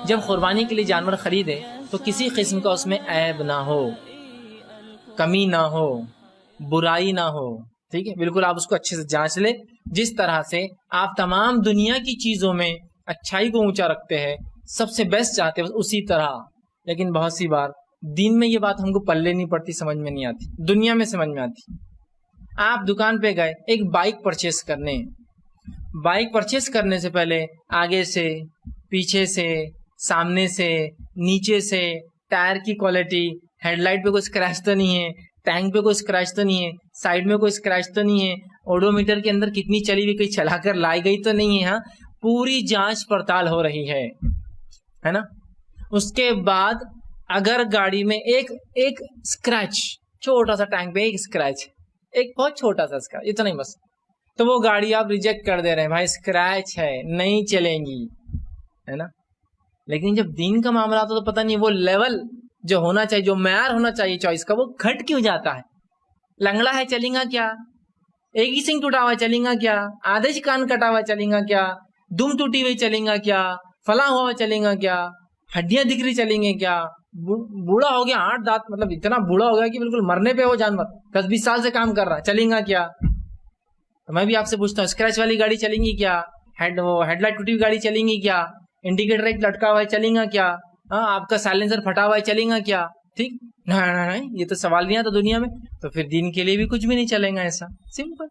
جب قربانی کے لیے جانور خریدے تو کسی قسم کا اس میں عیب نہ ہو، کمی نہ ہو، برائی نہ ہو، ٹھیک ہے، بالکل آپ اس کو اچھے سے جانچ لے. جس طرح سے آپ تمام دنیا کی چیزوں میں اچھائی کو اونچا رکھتے ہیں، سب سے بیسٹ چاہتے ہیں، اسی طرح. لیکن بہت سی بار دین میں یہ بات ہم کو پلے نہیں پڑتی، سمجھ میں نہیں آتی، دنیا میں سمجھ میں آتی. آپ دکان پہ گئے ایک بائک پرچیز کرنے، بائک پرچیز کرنے سے پہلے آگے سے، پیچھے سے، سامنے سے، نیچے سے، ٹائر کی کوالٹی، ہیڈ لائٹ پہ کوئی اسکریچ تو نہیں ہے، ٹینک پہ کوئی اسکریچ تو نہیں ہے، سائڈ میں کوئی اسکریچ تو نہیں ہے، اوڈو میٹر کے اندر کتنی چلی ہوئی، کہیں چلا کر لائی گئی تو نہیں ہے. ہاں، پوری جانچ پڑتال ہو رہی ہے نا. اس کے بعد اگر گاڑی میں ایک اسکریچ، چھوٹا سا ٹینک پہ ایک اسکریچ، ایک بہت چھوٹا سا اسکریچ، اتنا ہی بس، تو وہ گاڑی آپ ریجیکٹ کر دے رہے ہیں، بھائی اسکریچ ہے، نہیں چلیں گی، ہے نا. لیکن جب دین کا معاملہ آتا تو پتہ نہیں وہ لیول جو ہونا چاہیے، جو معیار ہونا چاہیے چوائس کا، وہ گھٹ کیوں جاتا ہے. لنگڑا ہے چلیں گا کیا، ایک ہی سنگ ٹوٹا ہوا چلیں گا کیا، آدھے ہی کان کٹا ہوا چلیں گا کیا، دم ٹوٹی ہوئی چلیں گا کیا، فلاں ہوا چلیں گا کیا، ہڈیاں دکھ رہی چلیں گے کیا، بوڑھا ہو گیا، 8 دانت، مطلب اتنا بوڑھا ہو گیا کہ بالکل مرنے پہ وہ جانور 10-20 سال سے کام کر رہا ہے، چلیں گا کیا. تو میں بھی آپ سے پوچھتا ہوں، اسکریچ والی گاڑی چلیں گی کیا، ہیڈ لائٹ ٹوٹی ہوئی گاڑی چلیں گی کیا، انڈیکیٹر ایک لٹکا ہوا ہے چلیں گا کیا، ہاں آپ کا سائلنسر پھٹا ہوا ہے چلیں گا کیا. ٹھیک، نہیں یہ تو سوال نہیں آتا دنیا میں. تو پھر دین کے لیے بھی کچھ بھی نہیں چلیں گا. ایسا سمپل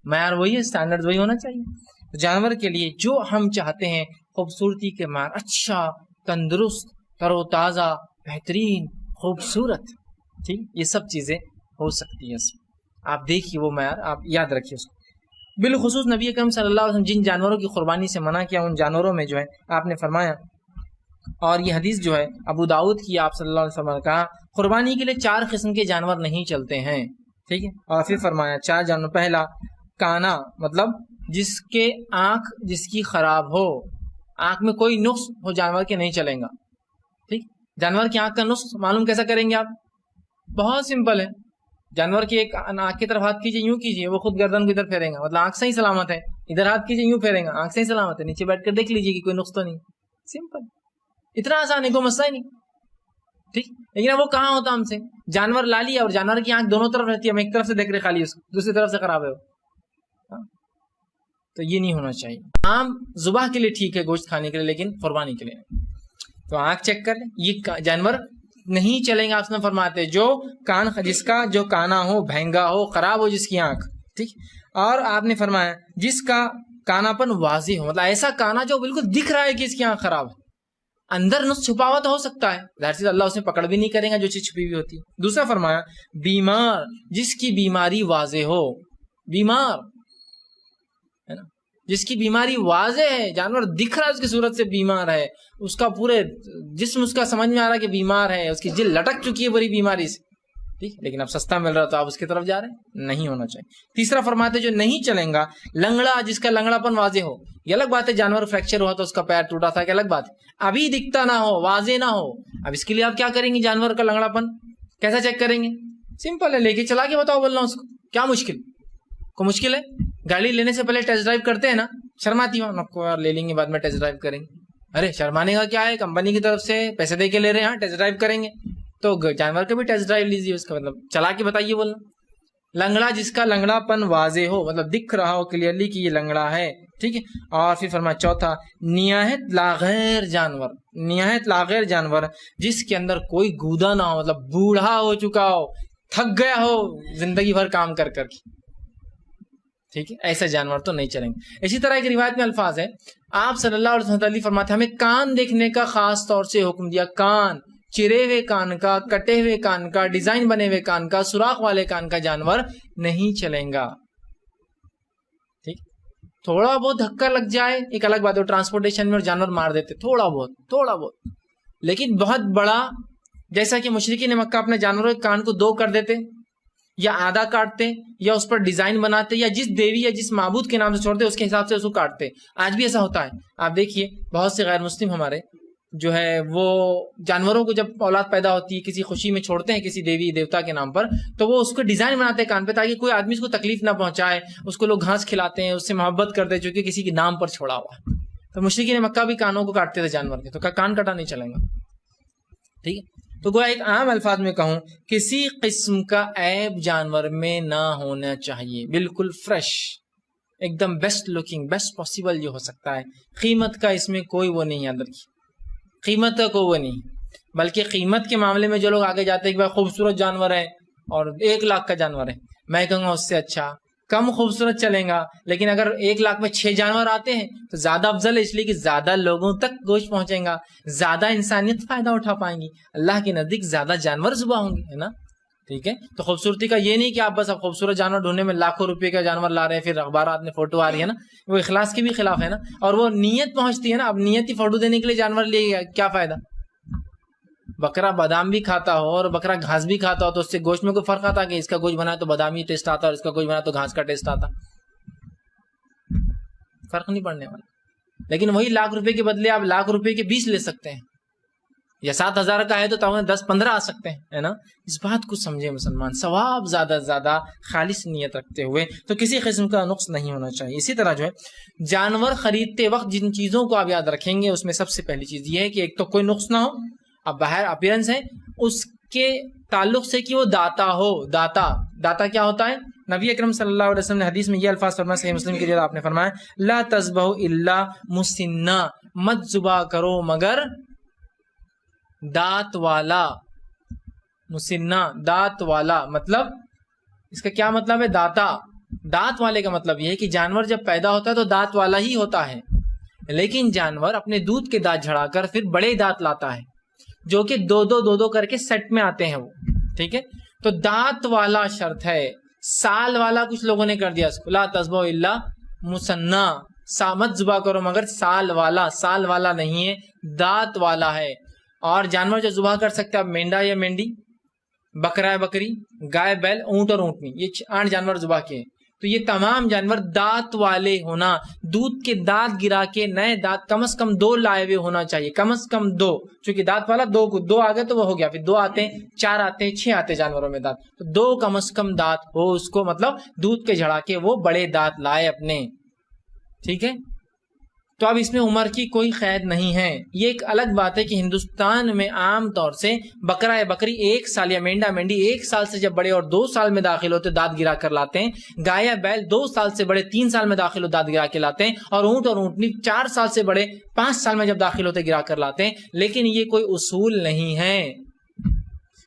معیار وہی ہے، اسٹینڈرڈ وہی ہونا چاہیے. جانور کے لیے جو ہم چاہتے ہیں خوبصورتی کے معیار، اچھا، تندرست، تر و تازہ، بہترین، خوبصورت، ٹھیک، یہ سب چیزیں ہو سکتی ہیں. آپ دیکھیے وہ معیار، آپ یاد رکھیے اس کو. بالخصوص نبی اکرم صلی اللہ علیہ وسلم جن جانوروں کی قربانی سے منع کیا، ان جانوروں میں جو ہے آپ نے فرمایا، اور یہ حدیث جو ہے ابو داؤد کی، آپ صلی اللہ علیہ وسلم نے کہا قربانی کے لیے 4 قسم کے جانور نہیں چلتے ہیں. ٹھیک ہے، اور پھر فرمایا 4 جانور. پہلا کانا، مطلب جس کے آنکھ جس کی خراب ہو، آنکھ میں کوئی نقص ہو جانور کے، نہیں چلیں گا. ٹھیک، جانور کی آنکھ کا نقص معلوم کیسا کریں گے آپ؟ بہت سمپل ہے. جانور کی ایک آنکھ کی طرف ہاتھ کیجیے، یوں کیجیے، وہ خود گردن کو ادھر پھیریں گا، مطلب آنکھ صحیح سلامت ہے. ادھر ہاتھ کیجیے، یوں پھیریں گا، آنکھ صحیح سلامت ہے. نیچے بیٹھ کر دیکھ لیجیے کہ کوئی نقص تو نہیں. سمپل، اتنا آسان ہے، کوئی مسئلہ ہی نہیں. ٹھیک، لیکن وہ کہاں ہوتا ہم سے، جانور لا لیا اور جانور کی آنکھ دونوں طرف رہتی ہے، ہم ایک طرف سے دیکھ رہے خالی، اس کو دوسری طرف سے خراب ہے وہ. تو یہ نہیں ہونا چاہیے. عام ذبح کے لیے ٹھیک ہے، گوشت کھانے کے لیے، لیکن قربانی کے لیے نہیں. تو آنکھ چیک کر لیں، یہ جانور نہیں چلیں گے. آپ نے فرماتے جو کان، جس کا جو کانا ہو، بھینگا ہو، خراب ہو جس کی آنکھ. ٹھیک، اور آپ نے فرمایا جس کا کانا پن واضح ہو، مطلب ایسا کانا جو بالکل دکھ رہا ہے کہ اس کی آنکھ خراب ہے. اندر نقص چھپا ہوا تو ہو سکتا ہے، ظاہر سی اللہ اسے پکڑ بھی نہیں کرے گا جو چیز چھپی ہوئی ہوتی. دوسرا فرمایا بیمار، جس کی بیماری واضح ہو، بیمار ہے نا، جس کی بیماری واضح ہے، جانور دکھ رہا ہے اس کی صورت سے بیمار ہے، اس کا پورے جسم اس کا سمجھ میں آ رہا ہے کہ بیمار ہے، اس کی جلد لٹک چکی ہے بری بیماری سے. ٹھیک، لیکن اب سستا مل رہا تو آپ اس کی طرف جا رہے ہیں، نہیں ہونا چاہیے. تیسرا فرماتے جو نہیں چلیں گا لنگڑا، جس کا لنگڑا پن واضح ہو. یہ الگ بات ہے جانور فریکچر ہوا تو اس کا پیر ٹوٹا تھا کہ الگ بات ہے، ابھی دکھتا نہ ہو، واضح نہ ہو. اب اس کے لیے آپ کیا کریں گے؟ جانور کا لنگڑا پن کیسا چیک کریں گے؟ سمپل ہے، لے کے چلا کے بتاؤ، بولنا اس کو کیا مشکل کو مشکل ہے. گاڑی لینے سے پہلے ٹیسٹ ڈرائیو کرتے ہیں نا، شرماتی ہوں نکو یار، لے لیں گے بعد میں ٹیسٹ ڈرائیو کریں گے. ارے شرمانے کا کیا ہے، کمپنی کی طرف سے پیسے دے کے لے رہے ہیں، ہاں ٹیسٹ ڈرائیو کریں گے. تو جانور کا بھی ٹیسٹ ڈرائیو لیجیے، اس کا مطلب چلا کے بتائیے بولنا. لنگڑا، جس کا لنگڑا پن واضح ہو، مطلب دکھ رہا ہو کلیئرلی کہ یہ لنگڑا ہے. ٹھیک ہے، اور پھر فرمایا چوتھا نہایت لاغیر جانور، نہایت لاغیر جانور جس کے اندر کوئی گودا نہ ہو، مطلب بوڑھا ہو چکا ہو، تھک گیا ہو زندگی بھر کام کر کر کے. ٹھیک ہے، ایسے جانور تو نہیں چلیں گے. اسی طرح ایک روایت میں الفاظ ہے، آپ صلی اللہ علیہ وسلم فرماتے ہمیں کان دیکھنے کا خاص طور سے حکم دیا. کان، چرے ہوئے کان کا، کٹے ہوئے کان کا، ڈیزائن بنے ہوئے کان کا، سوراخ والے کان کا جانور نہیں چلیں گا. ٹھیک، تھوڑا بہت دھکا لگ جائے ایک الگ بات ہے، ٹرانسپورٹیشن میں اور جانور مار دیتے تھوڑا بہت، لیکن بہت بڑا، جیسا کہ مشرکین مکہ اپنے جانوروں کے کان کو 2 کر دیتے، یا آدھا کاٹتے، یا اس پر ڈیزائن بناتے، یا جس دیوی یا جس معبود کے نام سے چھوڑتے اس کے حساب سے اس کو کاٹتے. آج بھی ایسا ہوتا ہے. آپ دیکھیے بہت سے غیر مسلم ہمارے جو ہے وہ جانوروں کو جب اولاد پیدا ہوتی ہے کسی خوشی میں چھوڑتے ہیں کسی دیوی دیوتا کے نام پر، تو وہ اس کو ڈیزائن بناتے ہیں کان پہ تاکہ کوئی آدمی اس کو تکلیف نہ پہنچائے. اس کو لوگ گھاس کھلاتے ہیں، اس سے محبت کرتے ہیں چونکہ کسی کے نام پر چھوڑا ہوا ہے. تو مشرکین مکہ بھی کانوں کو کاٹتے تھے جانور کے، تو کان کٹا نہیں چلیں گا، ٹھیک ہے. تو گویا ایک عام الفاظ میں کہوں، کسی قسم کا عیب جانور میں نہ ہونا چاہیے، بالکل فریش، ایک دم بیسٹ لکنگ، بیسٹ پاسبل جو ہو سکتا ہے. قیمت کا اس میں کوئی وہ نہیں ہے، اندر کی قیمت کا کوئی وہ نہیں، بلکہ قیمت کے معاملے میں جو لوگ آگے جاتے ہیں کہ بھائی خوبصورت جانور ہے اور 1 لاکھ کا جانور ہے، میں کہوں گا اس سے اچھا کم خوبصورت چلیں گا، لیکن اگر 1 لاکھ میں 6 جانور آتے ہیں تو زیادہ افضل ہے، اس لیے کہ زیادہ لوگوں تک گوشت پہنچیں گا، زیادہ انسانیت فائدہ اٹھا پائیں گی، اللہ کے نزدیک زیادہ جانور ذبح ہوں گے، ہے نا. ٹھیک ہے. تو خوبصورتی کا یہ نہیں کہ آپ بس اب خوبصورت جانور ڈھونڈنے میں لاکھوں روپے کا جانور لا رہے ہیں، پھر اخبارات میں فوٹو آ رہی ہے نا، وہ اخلاص کے بھی خلاف ہے نا، اور وہ نیت پہنچتی ہے نا. اب نیت ہی فوٹو دینے کے لیے جانور لے کیا فائدہ؟ بکرا بادام بھی کھاتا ہو اور بکرا گھاس بھی کھاتا ہو تو اس سے گوشت میں کوئی فرق آتا کہ اس کا گوشت بنا تو بادامی ٹیسٹ آتا اور اس کا گوشت بنا تو گھاس کا ٹیسٹ آتا؟ فرق نہیں پڑنے والا. لیکن وہی لاکھ روپے کے بدلے آپ لاکھ روپے کے 20 لے سکتے ہیں، یا 7,000 کا ہے تو 10-15 آ سکتے ہیں، ہے نا. اس بات کو سمجھے مسلمان، ثواب زیادہ سے زیادہ خالص نیت رکھتے ہوئے، تو کسی قسم کا نقص نہیں ہونا چاہیے. اسی طرح جو ہے جانور خریدتے وقت جن چیزوں کو آپ یاد رکھیں گے، اس میں سب سے پہلی چیز یہ ہے کہ ایک تو کوئی نقص نہ ہو، اب باہر اپیرنس ہے اس کے تعلق سے کہ وہ داتا ہو. داتا کیا ہوتا ہے؟ نبی اکرم صلی اللہ علیہ وسلم نے حدیث میں یہ الفاظ فرمایا، صحیح مسلم کی جگہ آپ نے فرمایا لا تذبحوا الا مسنّا، مت ذبح کرو مگر دانت والا. مسنّا دانت والا، مطلب اس کا کیا مطلب ہے؟ دانت والے کا مطلب یہ ہے کہ جانور جب پیدا ہوتا ہے تو دانت والا ہی ہوتا ہے، لیکن جانور اپنے دودھ کے دانت جھڑا کر پھر بڑے دانت لاتا ہے جو کہ دو کر کے سیٹ میں آتے ہیں وہ، ٹھیک ہے. تو دانت والا شرط ہے. سال والا کچھ لوگوں نے کر دیا اس کو، لا تذبحوا الا مسنّا، مت ذبح کرو مگر سال والا نہیں ہے، دانت والا ہے. اور جانور جو ذبح کر سکتے ہیں آپ، مینڈا یا مینڈی، بکرا یا بکری، گائے بیل، اونٹ اور اونٹنی، یہ 8 جانور ذبح کیے. تو یہ تمام جانور دانت والے ہونا، دودھ کے دانت گرا کے نئے دانت کم از کم 2 لائے ہوئے ہونا چاہیے، کم از کم 2، چونکہ دانت والا 2 آ گئے تو وہ ہو گیا، پھر 2 آتے ہیں، 4 آتے ہیں، 6 آتے ہیں جانوروں میں دانت، تو 2 کم از کم دانت ہو اس کو، مطلب دودھ کے جھڑا کے وہ بڑے دانت لائے اپنے، ٹھیک ہے. تو اب اس میں عمر کی کوئی قید نہیں ہے. یہ ایک الگ بات ہے کہ ہندوستان میں عام طور سے بکرا یا بکری 1 سال یا مینڈا مینڈی 1 سال سے جب بڑے اور 2 سال میں داخل ہوتے دانت گرا کر لاتے ہیں، گائے یا بیل 2 سال سے بڑے 3 سال میں داخل ہو دانت گرا کے لاتے ہیں، اور اونٹ اور اونٹنی 4 سال سے بڑے 5 سال میں جب داخل ہوتے گرا کر لاتے ہیں. لیکن یہ کوئی اصول نہیں ہے.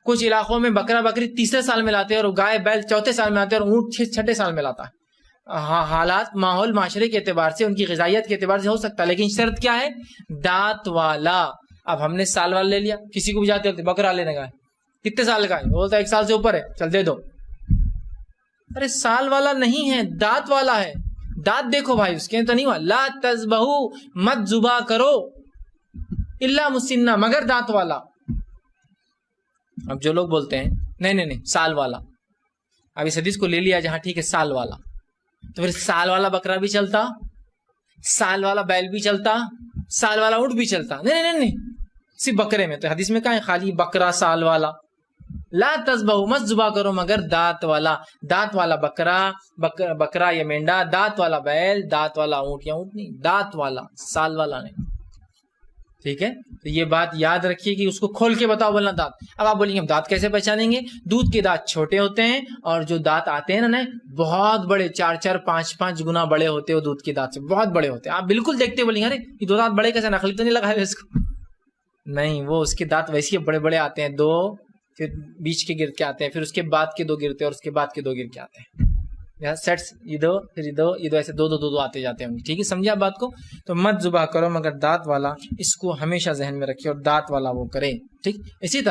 کچھ علاقوں میں بکرا بکری 3 سال میں لاتے ہیں اور گائے بیل 4 سال میں آتے ہیں اور اونٹ 6 سال میں لاتا ہے. حالات، ماحول، معاشرے کے اعتبار سے، ان کی غذائیت کے اعتبار سے ہو سکتا ہے، لیکن شرط کیا ہے؟ دانت والا. اب ہم نے سال والا لے لیا، کسی کو بھی جاتے ہوتے بکرا لینے کا ہے، کتنے سال کا ہے؟ بولتا ہے 1 سال سے اوپر ہے، چل دے دو. ارے سال والا نہیں ہے، دانت والا ہے. دانت دیکھو بھائی اس کے، تو نہیں ہوا لا تذبحوا، مت ذبح کرو الا مسنّا، مگر دانت والا. اب جو لوگ بولتے ہیں نہیں سال والا، اب اس حدیث کو لے لیا جہاں ٹھیک ہے سال والا، تو پھر سال والا بکرا بھی چلتا، سال والا بیل بھی چلتا، سال والا اونٹ بھی چلتا. نہیں صرف بکرے میں. تو حدیث میں کہا ہے خالی بکرا سال والا. لا تذبحوا، مت ذبح کرو مگر دانت والا. دانت والا بکرا یا مینڈا، دانت والا بیل، دانت والا اونٹ یا اونٹنی، دانت والا، سال والا نہیں. ٹھیک ہے. تو یہ بات یاد رکھیے کہ اس کو کھول کے بتاؤ بولنا دانت. اب آپ بولیں گے ہم دانت کیسے پہچانیں گے؟ دودھ کے دانت چھوٹے ہوتے ہیں اور جو دانت آتے ہیں نا بہت بڑے، 4 5 گنا بڑے ہوتے ہیں، وہ دودھ کے دانت سے بہت بڑے ہوتے ہیں. آپ بالکل دیکھتے بولیں گے ارے یہ 2 دانت بڑے کیسے، نقلی تو نہیں لگا ہے اس کو؟ نہیں، وہ اس کے دانت ویسے بڑے بڑے آتے ہیں، 2 پھر بیچ کے گر کے آتے ہیں، پھر اس کے بعد کے 2 گرتے ہیں اور اس کے بعد کے 2 گر کے آتے ہیں. سیٹس ادھر پھر ادھر ایسے 2 آتے جاتے ہوں گے. ٹھیک ہے، سمجھا بات کو؟ تو مت ذبح کرو مگر دانت والا، اس کو ہمیشہ ذہن میں رکھیے اور دانت والا وہ کرے. ٹھیک. اسی طرح